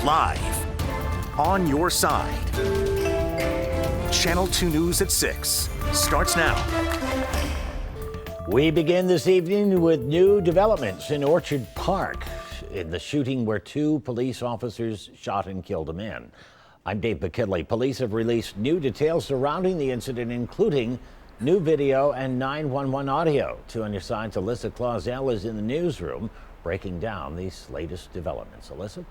Live. On your side. Channel 2 News at 6 starts now. We begin this evening with new developments in Orchard Park in the shooting where 2 police officers shot and killed a man. I'm Dave McKinley. Police have released new details surrounding the incident, including new video and 911 audio. 2 on your side's Alyssa Clausell is in the newsroom breaking down these latest developments. Alyssa?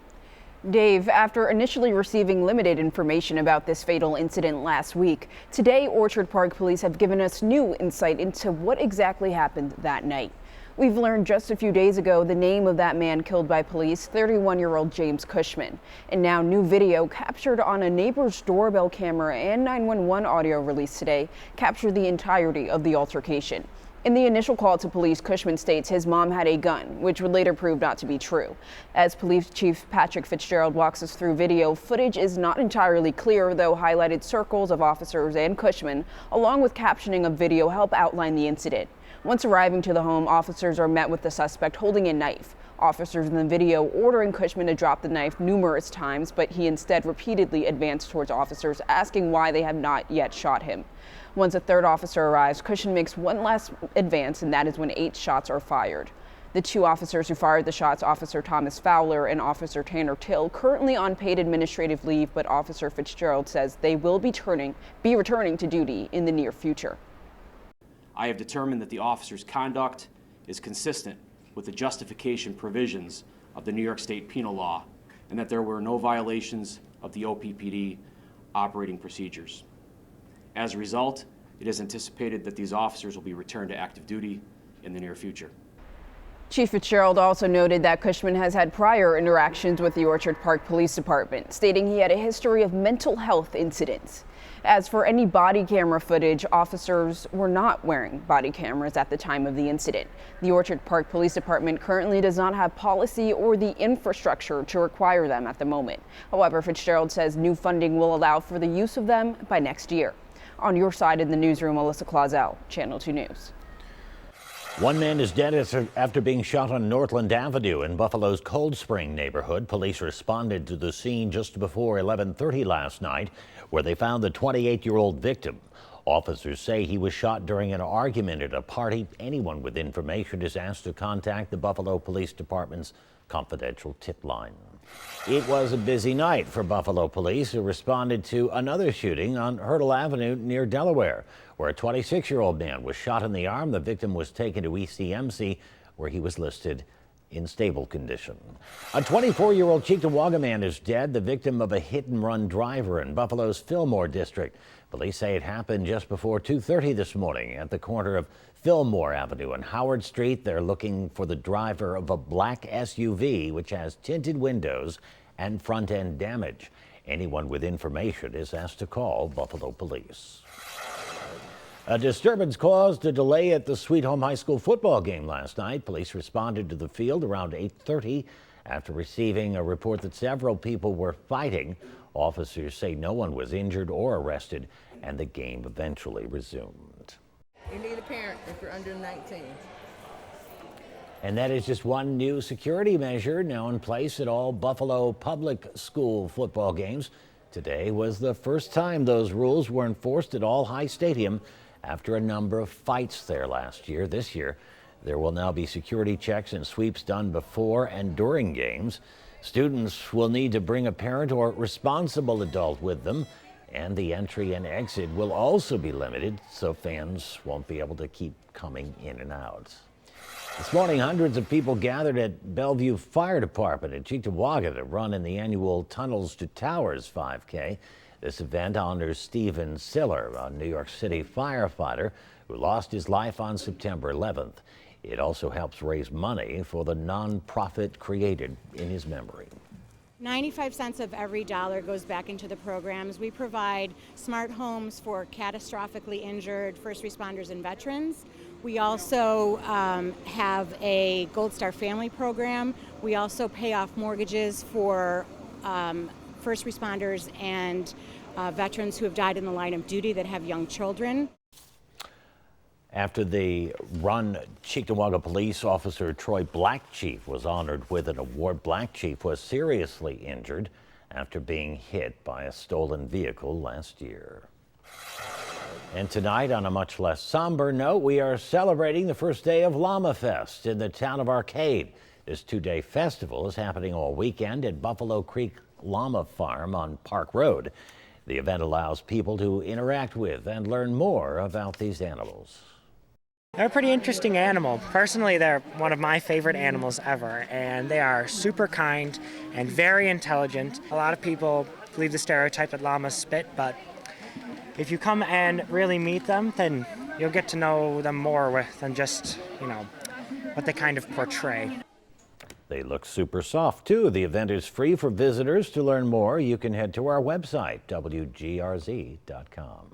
Dave, after initially receiving limited information about this fatal incident last week, today Orchard Park police have given us new insight into what exactly happened that night. We've learned just a few days ago the name of that man killed by police, 31-year-old James Cushman. And now new video captured on a neighbor's doorbell camera and 911 audio released today captured the entirety of the altercation. In the initial call to police, Cushman states his mom had a gun, which would later prove not to be true. As Police Chief Patrick Fitzgerald walks us through video, footage is not entirely clear, though highlighted circles of officers and Cushman, along with captioning of video, help outline the incident. Once arriving to the home, officers are met with the suspect holding a knife. Officers in the video ordering Cushman to drop the knife numerous times, but he instead repeatedly advanced towards officers, asking why they have not yet shot him. Once a third officer arrives, Cushman makes one last advance, and that is when 8 shots are fired. The 2 officers who fired the shots, Officer Thomas Fowler and Officer Tanner Till, currently on paid administrative leave, but Officer Fitzgerald says they will be returning to duty in the near future. I have determined that the officer's conduct is consistent with the justification provisions of the New York State Penal Law, and that there were no violations of the OPPD operating procedures. As a result, it is anticipated that these officers will be returned to active duty in the near future. Chief Fitzgerald also noted that Cushman has had prior interactions with the Orchard Park Police Department, stating he had a history of mental health incidents. As for any body camera footage, officers were not wearing body cameras at the time of the incident. The Orchard Park Police Department currently does not have policy or the infrastructure to require them at the moment. However, Fitzgerald says new funding will allow for the use of them by next year. On your side in the newsroom, Alyssa Clausell, Channel 2 News. 1 man is dead after being shot on Northland Avenue in Buffalo's Cold Spring neighborhood. Police responded to the scene just before 11:30 last night, where they found the 28-year-old victim. Officers say he was shot during an argument at a party. Anyone with information is asked to contact the Buffalo Police Department's confidential tip line. It was a busy night for Buffalo police, who responded to another shooting on Hurdle Avenue near Delaware, where a 26-year-old man was shot in the arm. The victim was taken to ECMC, where he was listed in stable condition. A 24-year-old Cheektowaga man is dead, the victim of a hit-and-run driver in Buffalo's Fillmore district. Police say it happened just before 2:30 this morning at the corner of Fillmore Avenue and Howard Street. They're looking for the driver of a black SUV, which has tinted windows and front-end damage. Anyone with information is asked to call Buffalo Police. A disturbance caused a delay at the Sweet Home High School football game last night. Police responded to the field around 8:30 after receiving a report that several people were fighting. Officers say no one was injured or arrested, and the game eventually resumed. You need a parent if you're under 19. And that is just one new security measure now in place at all Buffalo public school football games. Today was the first time those rules were enforced at All High Stadium after a number of fights there last year. This year, there will now be security checks and sweeps done before and during games. Students will need to bring a parent or responsible adult with them, and the entry and exit will also be limited, so fans won't be able to keep coming in and out. This morning, hundreds of people gathered at Bellevue Fire Department in Cheektowaga to run in the annual Tunnels to Towers 5K. This event honors Stephen Siller, a New York City firefighter who lost his life on September 11th. It also helps raise money for the nonprofit created in his memory. 95 cents of every dollar goes back into the programs. We provide smart homes for catastrophically injured first responders and veterans. We also have a Gold Star Family program. We also pay off mortgages for first responders and veterans who have died in the line of duty that have young children. After the run, Cheektowaga police officer Troy Blackchief was honored with an award. Blackchief was seriously injured after being hit by a stolen vehicle last year. And tonight, on a much less somber note, we are celebrating the first day of Llama Fest in the town of Arcade. This two-day festival is happening all weekend at Buffalo Creek Llama Farm on Park Road. The event allows people to interact with and learn more about these animals. They're a pretty interesting animal. Personally, they're one of my favorite animals ever, and they are super kind and very intelligent. A lot of people believe the stereotype that llamas spit, but if you come and really meet them, then you'll get to know them more than just, what they kind of portray. They look super soft, too. The event is free for visitors. To learn more, you can head to our website, WGRZ.com.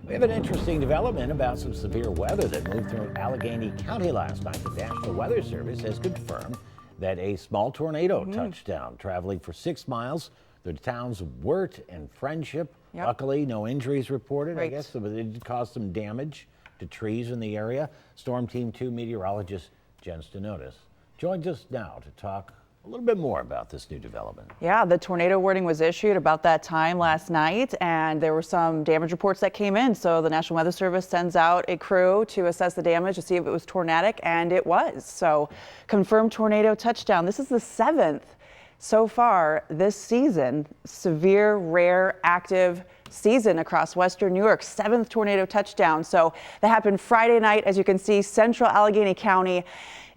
We have an interesting development about some severe weather that moved through Allegheny County last night. The National Weather Service has confirmed that a small tornado touched down, traveling for 6 miles through the towns of Wirt and Friendship. Yep. Luckily, no injuries reported. Right. I guess, but it did cause some damage to trees in the area. Storm Team 2 meteorologist Jen Stenotis joins us now to talk a little bit more about this new development. Yeah, the tornado warning was issued about that time last night, and there were some damage reports that came in. So the National Weather Service sends out a crew to assess the damage to see if it was tornadic, and it was. So confirmed tornado touchdown. This is the 7th so far this season. Severe, rare, active season across western New York. 7th tornado touchdown. So that happened Friday night, as you can see, central Allegheny County.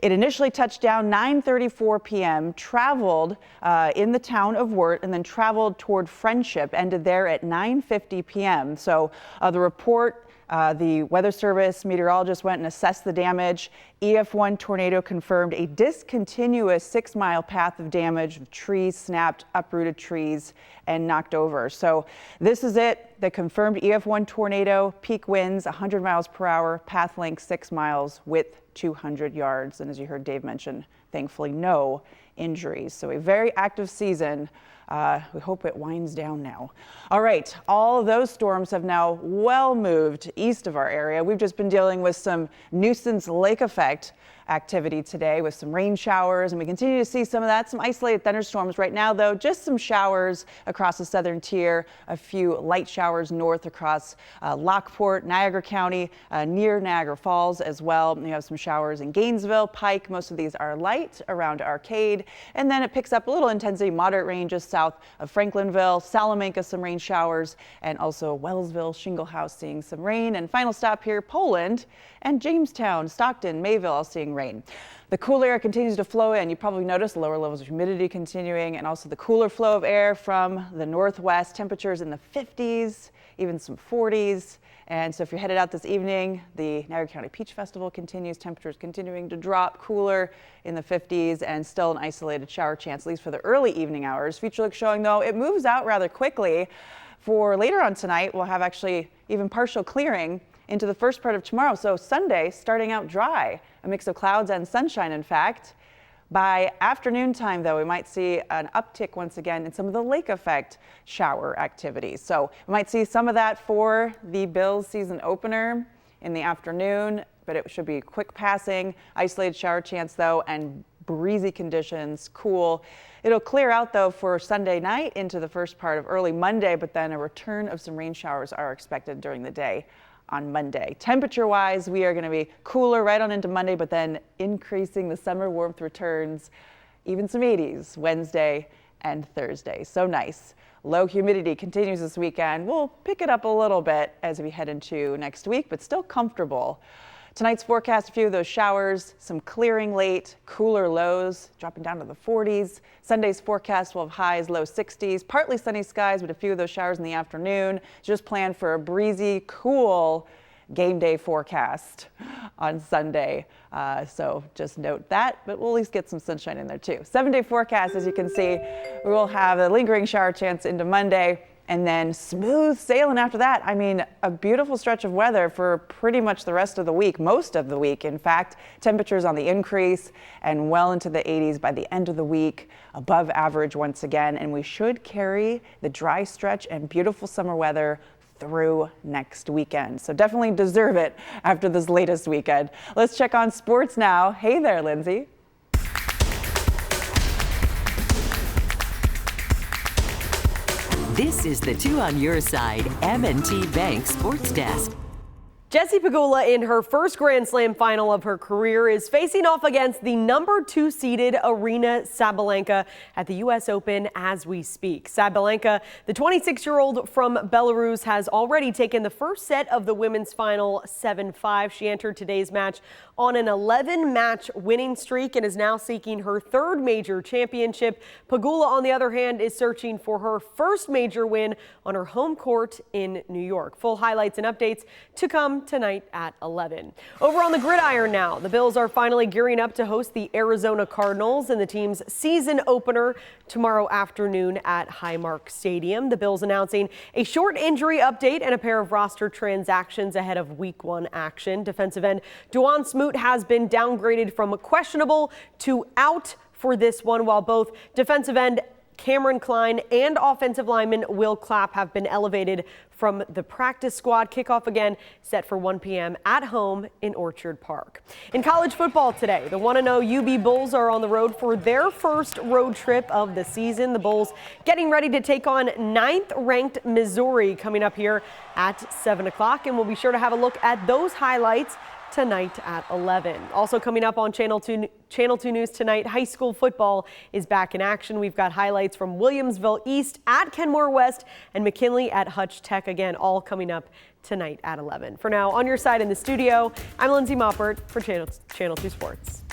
It initially touched down 9:34 p.m., traveled in the town of Wirt, and then traveled toward Friendship, ended there at 9:50 p.m. So the report, the Weather Service meteorologist went and assessed the damage. EF1 tornado confirmed a discontinuous 6-mile path of damage. Trees snapped, uprooted trees, and knocked over. So this is it. The confirmed EF1 tornado, peak winds 100 miles per hour, path length 6 miles, width 200 yards. And as you heard Dave mention, thankfully no injuries. So a very active season. We hope it winds down now. All right, all of those storms have now well moved east of our area. We've just been dealing with some nuisance lake effect activity today with some rain showers, and we continue to see some of that, some isolated thunderstorms right now, though just some showers across the southern tier, a few light showers north across Lockport, Niagara County, near Niagara Falls as well. You have some showers in Gainesville, Pike. Most of these are light around Arcade, and then it picks up a little intensity, moderate rain just south of Franklinville, Salamanca, some rain showers, and also Wellsville, Shingle House seeing some rain. And final stop here, Poland and Jamestown, Stockton, Mayville all seeing rain. The cool air continues to flow in. You probably noticed lower levels of humidity continuing, and also the cooler flow of air from the northwest. Temperatures in the 50s, even some 40s. And so if you're headed out this evening, the Niagara County Peach Festival continues. Temperatures continuing to drop, cooler in the 50s, and still an isolated shower chance, at least for the early evening hours. Future look showing, though, it moves out rather quickly. For later on tonight, we'll have actually even partial clearing into the first part of tomorrow. So Sunday starting out dry, a mix of clouds and sunshine, in fact. By afternoon time, though, we might see an uptick once again in some of the lake effect shower activities. So we might see some of that for the Bills season opener in the afternoon, but it should be quick passing, isolated shower chance, though, and breezy conditions, cool. It'll clear out, though, for Sunday night into the first part of early Monday, but then a return of some rain showers are expected during the day on Monday. Temperature-wise, we are going to be cooler right on into Monday, but then increasing. The summer warmth returns, even some 80s Wednesday and Thursday. So nice. Low humidity continues this weekend. We'll pick it up a little bit as we head into next week, but still comfortable. Tonight's forecast, a few of those showers, some clearing late, cooler lows dropping down to the 40s. Sunday's forecast will have highs, low 60s, partly sunny skies with a few of those showers in the afternoon. Just plan for a breezy, cool game day forecast on Sunday. So just note that, but we'll at least get some sunshine in there too. 7-day forecast, as you can see, we will have a lingering shower chance into Monday. And then smooth sailing after that. I mean, a beautiful stretch of weather for pretty much the rest of the week, most of the week. In fact, temperatures on the increase and well into the 80s by the end of the week, above average once again. And we should carry the dry stretch and beautiful summer weather through next weekend. So definitely deserve it after this latest weekend. Let's check on sports now. Hey there, Lindsay. This is the Two on Your Side M&T Bank Sports Desk. Jessie Pegula, in her first Grand Slam final of her career, is facing off against the number 2 seeded Aryna Sabalenka at the U.S. Open as we speak. Sabalenka, the 26-year-old from Belarus, has already taken the first set of the women's final 7-5. She entered today's match on an 11-match winning streak and is now seeking her 3rd major championship. Pegula, on the other hand, is searching for her first major win on her home court in New York. Full highlights and updates to come tonight at 11. Over on the gridiron now, the Bills are finally gearing up to host the Arizona Cardinals in the team's season opener tomorrow afternoon at Highmark Stadium. The Bills announcing a short injury update and a pair of roster transactions ahead of Week 1 action. Defensive end Duan Smoot has been downgraded from questionable to out for this one, while both defensive end Cameron Klein and offensive lineman Will Clapp have been elevated from the practice squad. Kickoff again set for 1 p.m. at home in Orchard Park. In college football today, the 1-0 UB Bulls are on the road for their first road trip of the season. The Bulls getting ready to take on 9th-ranked Missouri coming up here at 7 o'clock, and we'll be sure to have a look at those highlights tonight at 11. Also coming up on Channel 2 News tonight, high school football is back in action. We've got highlights from Williamsville East at Kenmore West and McKinley at Hutch Tech, again, all coming up tonight at 11. For now, on your side in the studio, I'm Lindsay Moppert for Channel 2 Sports.